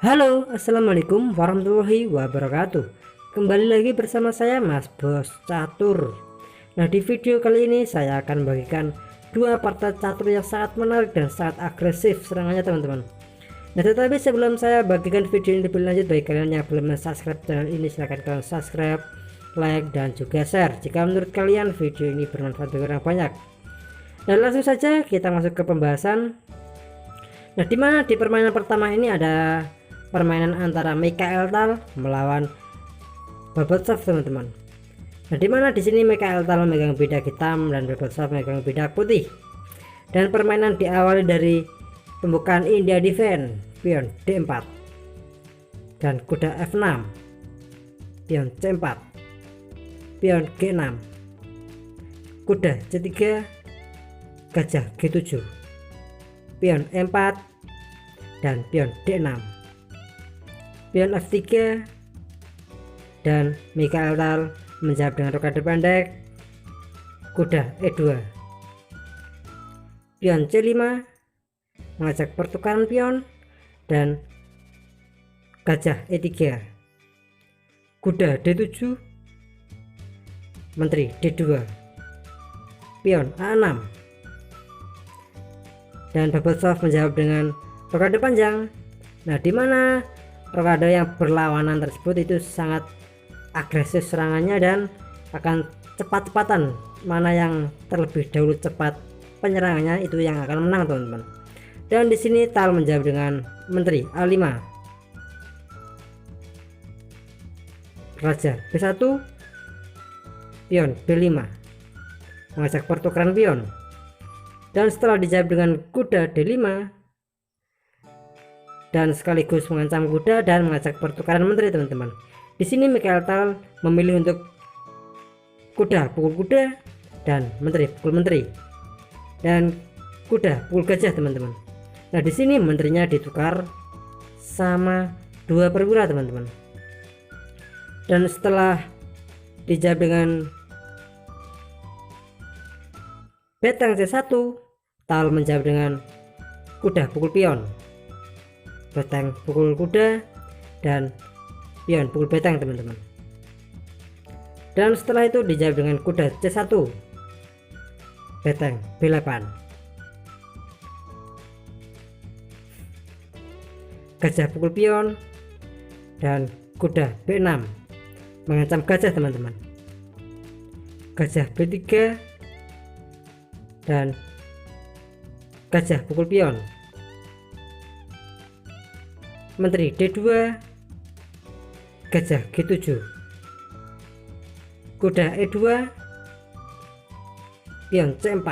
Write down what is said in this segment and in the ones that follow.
Halo, assalamualaikum warahmatullahi wabarakatuh. Kembali lagi bersama saya Mas Bos Catur. Nah, di video kali ini saya akan bagikan dua partai catur yang sangat menarik dan sangat agresif serangannya, teman-teman. Nah, tetapi sebelum saya bagikan video ini lebih lanjut, bagi kalian yang belum subscribe channel ini, silahkan kalian subscribe, like, dan juga share jika menurut kalian video ini bermanfaat bagi orang banyak. Nah, langsung saja kita masuk ke pembahasan. Nah, dimana di permainan pertama ini ada permainan antara Mikhail Tal melawan Bobrov, teman-teman. Nah, dimana di sini Mikhail Tal memegang bedak hitam dan Bobrov memegang bedak putih. Dan permainan diawali dari pembukaan India Defense, pion D4 dan kuda F6, pion C4, pion G6, kuda C3, gajah G7, pion E4 dan pion D6, pion F3, dan Mikhail Tal menjawab dengan rokade pendek, kuda E2, pion C5 mengajak pertukaran pion, dan gajah E3, kuda D7, menteri D2, pion A6, dan Bobrov menjawab dengan rokade panjang. Nah, dimana rokade yang berlawanan tersebut itu sangat agresif serangannya dan akan cepat-cepatan, mana yang terlebih dahulu cepat penyerangannya itu yang akan menang, teman-teman. Dan di sini Tal menjawab dengan menteri A5, raja B1, pion B5 mengajak pertukaran pion, dan setelah dijawab dengan kuda D5 dan sekaligus mengancam kuda dan mengajak pertukaran menteri, teman-teman. Di sini Mikhail Tal memilih untuk kuda pukul kuda dan menteri pukul menteri, dan kuda pukul gajah, teman-teman. Nah, di sini menterinya ditukar sama dua perwira, teman-teman. Dan setelah dijawab dengan beteng C1, Tal menjawab dengan kuda pukul pion, beteng pukul kuda, dan pion pukul beteng, teman-teman. Dan setelah itu dijawab dengan kuda C1, beteng B8, gajah pukul pion, dan kuda B6 mengancam gajah, teman-teman. Gajah B3 dan gajah pukul pion, menteri D2, gajah G7, kuda E2, pion C4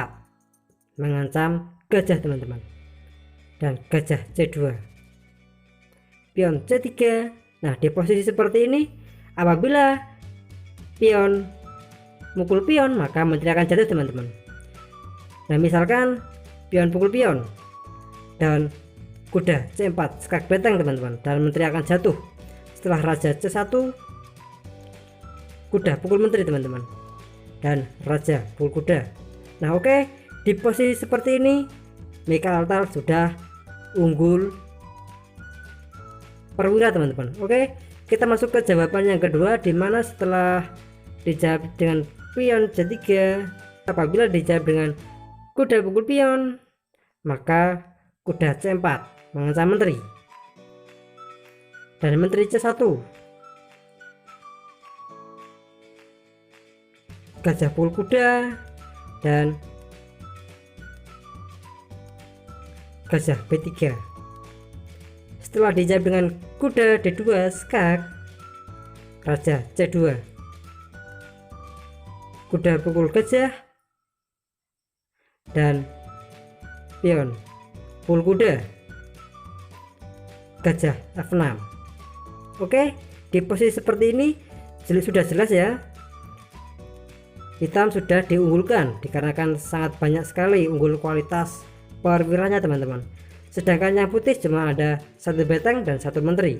mengancam gajah, teman-teman, dan gajah C2, pion C3. Nah, di posisi seperti ini apabila pion mukul pion maka menteri akan jatuh, teman-teman. Nah, misalkan pion pukul pion dan kuda C4 skak beteng, teman-teman, dan menteri akan jatuh. Setelah raja C1, kuda pukul menteri, teman-teman, dan raja pukul kuda. Nah, oke, di posisi seperti ini Mikhail Tal sudah unggul perwira, teman-teman. Oke, kita masuk ke jawaban yang kedua, dimana setelah dijawab dengan pion C3, apabila dijawab dengan kuda pukul pion maka kuda C4 mengancam menteri, dan menteri C1, gajah pukul kuda, dan gajah B3. Setelah dijawab dengan kuda D2 skak, raja C2, kuda pukul gajah, dan pion pukul kuda, gajah F6. Oke, di posisi seperti ini sudah jelas ya, hitam sudah diunggulkan dikarenakan sangat banyak sekali unggul kualitas perwiranya, teman-teman. Sedangkan yang putih cuma ada satu beteng dan satu menteri.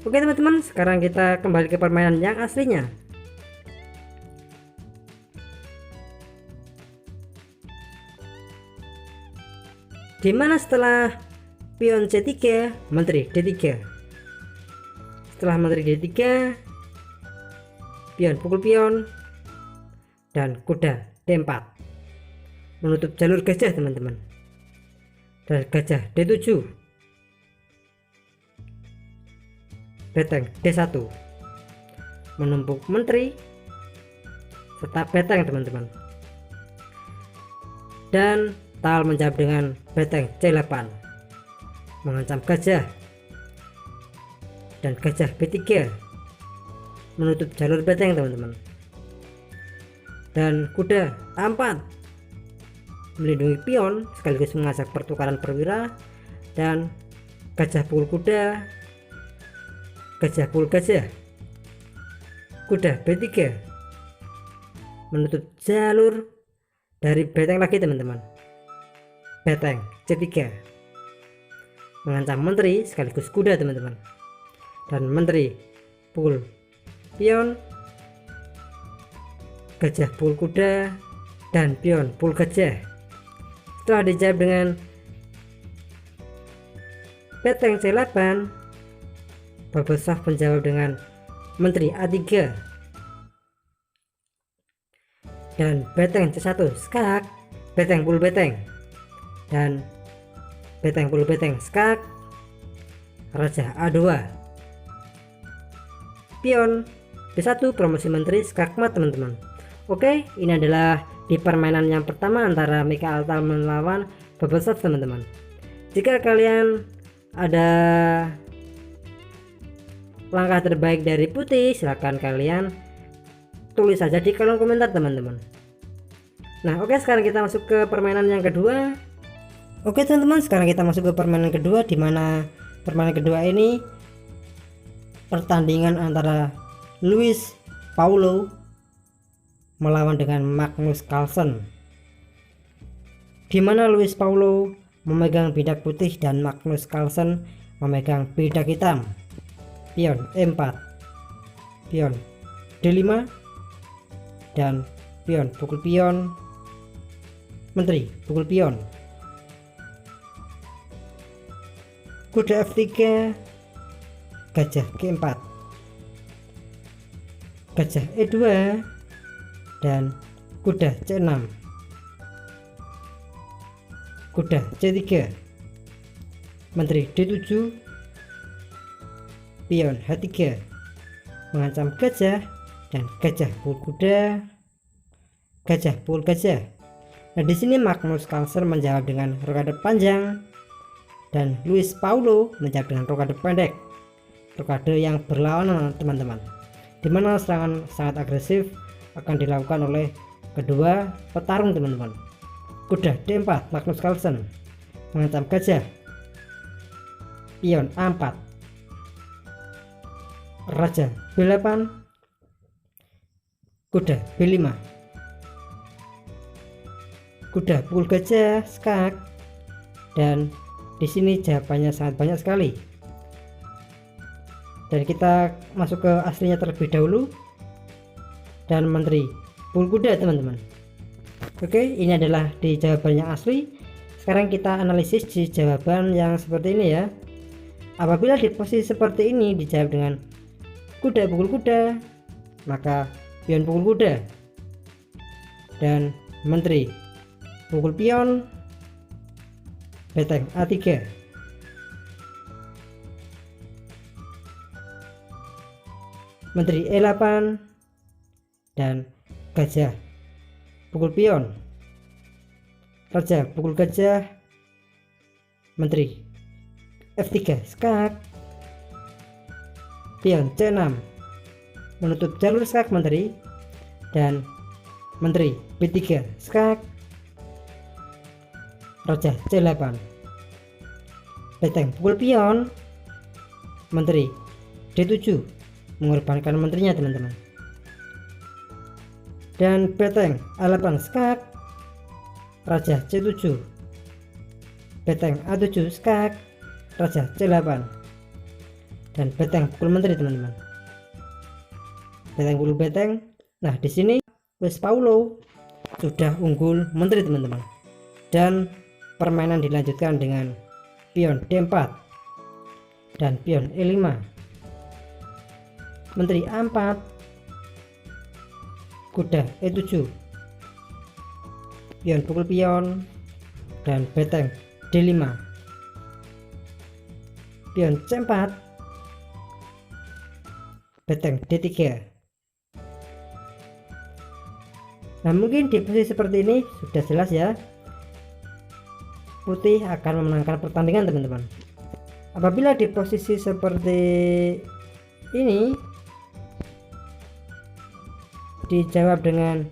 Oke, teman-teman, sekarang kita kembali ke permainan yang aslinya. Dimana setelah pion C3, menteri D3. Setelah menteri D3, pion pukul pion, dan kuda D4 menutup jalur gajah teman-teman. Dan gajah D7, beteng D1 menumpuk menteri serta beteng teman-teman. Dan Tal menjawab dengan beteng C8 mengancam gajah, dan gajah B3 menutup jalur beteng teman-teman. Dan kuda A4 melindungi pion sekaligus mengajak pertukaran perwira, dan gajah pukul kuda, gajah pukul gajah, kuda B3 menutup jalur dari beteng lagi teman-teman. Beteng C3 mengancam menteri sekaligus kuda teman-teman. Dan menteri pukul pion, gajah pukul kuda, dan pion pukul gajah. Setelah dijawab dengan beteng C8, Babasah menjawab dengan menteri A3 dan beteng C1 skak, beteng pukul beteng, dan beteng pukul beteng skak, raja A2, pion B1 promosi menteri skakmat teman-teman. Oke, ini adalah di permainan yang pertama antara Mikael Tal melawan Babasah teman-teman. Jika kalian ada langkah terbaik dari putih, silahkan kalian tulis saja di kolom komentar teman-teman. Nah oke, sekarang kita masuk ke permainan yang kedua. Oke teman-teman, sekarang kita masuk ke permainan kedua, dimana permainan kedua ini pertandingan antara Luis Paulo melawan dengan Magnus Carlsen, dimana Luis Paulo memegang bidak putih dan Magnus Carlsen memegang bidak hitam. Pion E4, pion D5, dan pion pukul pion, menteri pukul pion, kuda F3, gajah G4, gajah E2, dan kuda C6, kuda C3, menteri D7, pion H3 mengancam gajah, dan gajah pukul kuda, gajah pukul gajah. Nah di sini Magnus Carlsen menjawab dengan rokade panjang, dan Luis Paulo menjawab dengan rokade pendek, rokade yang berlawanan teman-teman, dimana serangan sangat agresif akan dilakukan oleh kedua petarung teman-teman. Kuda D4 Magnus Carlsen mengancam gajah, pion A4, raja B8, kuda B5, kuda pukul gajah skak, dan di sini jawabannya sangat banyak sekali. Dan kita masuk ke aslinya terlebih dahulu, dan menteri pukul kuda teman-teman. Oke, ini adalah di jawaban yang asli. Sekarang kita analisis di jawaban yang seperti ini ya. Apabila di posisi seperti ini dijawab dengan kuda pukul kuda, maka pion pukul kuda, dan menteri pukul pion, beteng A3, menteri E8, dan gajah pukul pion, raja pukul gajah, menteri F3 skak, pion C6 menutup jalur skak menteri, dan menteri B3 skak, raja C8, beteng pukul pion, menteri D7 mengorbankan menterinya teman-teman, dan beteng A8 skak, raja C7, beteng A7 skak, raja C8, dan beteng pukul menteri teman-teman, beteng pukul beteng. Nah di sini Luis Paulo sudah unggul menteri teman-teman, dan permainan dilanjutkan dengan pion D4 dan pion E5. Menteri A4, kuda E7, pion pukul pion dan beteng D5, pion C4, beteng D3. Nah, mungkin di posisi seperti ini sudah jelas ya, putih akan memenangkan pertandingan teman-teman. Apabila di posisi seperti ini dijawab dengan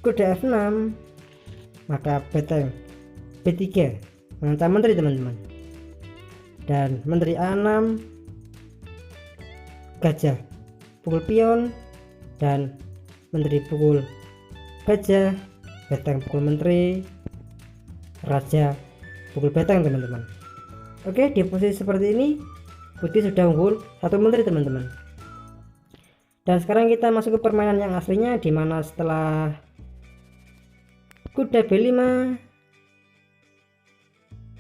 kuda F6, maka beteng B3 mengancam menteri teman-teman, dan menteri A6, gajah pukul pion dan menteri pukul gajah, beteng pukul menteri, raja pukul beteng teman-teman. Oke, di posisi seperti ini putih sudah unggul 1 menteri teman-teman. Dan sekarang kita masuk ke permainan yang aslinya, di mana setelah kuda B5,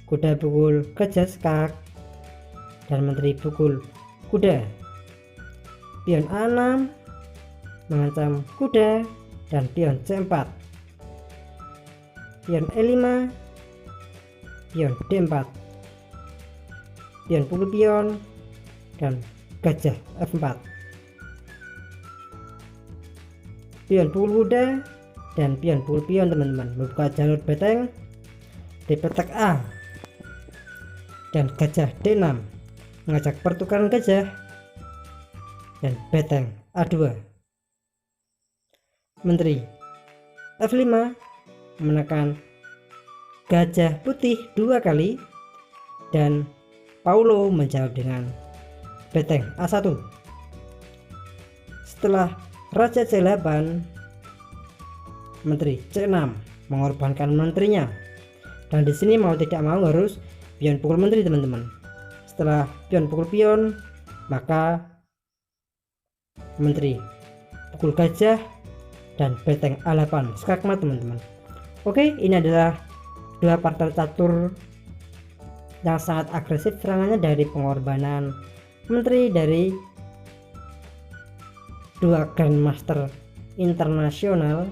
kuda pukul gajah skak dan menteri pukul kuda, pion A6 mengancam kuda dan pion C4, pion E5, pion D4, pion pukul pion dan gajah F4, pion pukul kuda dan pion pukul pion teman-teman, membuka jalur beteng di petak A, dan gajah D6 mengajak pertukaran gajah dan beteng A2. Menteri F5 menekan gajah putih 2 kali dan Paulo menjawab dengan beteng A1. Setelah raja C8, menteri C6 mengorbankan menterinya, dan di sini mau tidak mau harus pion pukul menteri teman-teman. Setelah pion pukul pion, maka menteri pukul gajah dan beteng A8 skakmat teman-teman. Oke, ini adalah dua partai catur yang sangat agresif serangannya dari pengorbanan menteri dari dua grandmaster internasional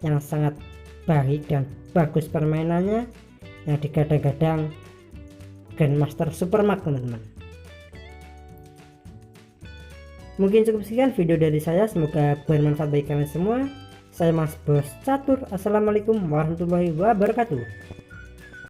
yang sangat baik dan bagus permainannya, yang digadang-gadang grandmaster supermark teman-teman. Mungkin cukup sekian video dari saya, semoga bermanfaat bagi kalian semua. Saya Mas Bos Catur, assalamualaikum warahmatullahi wabarakatuh.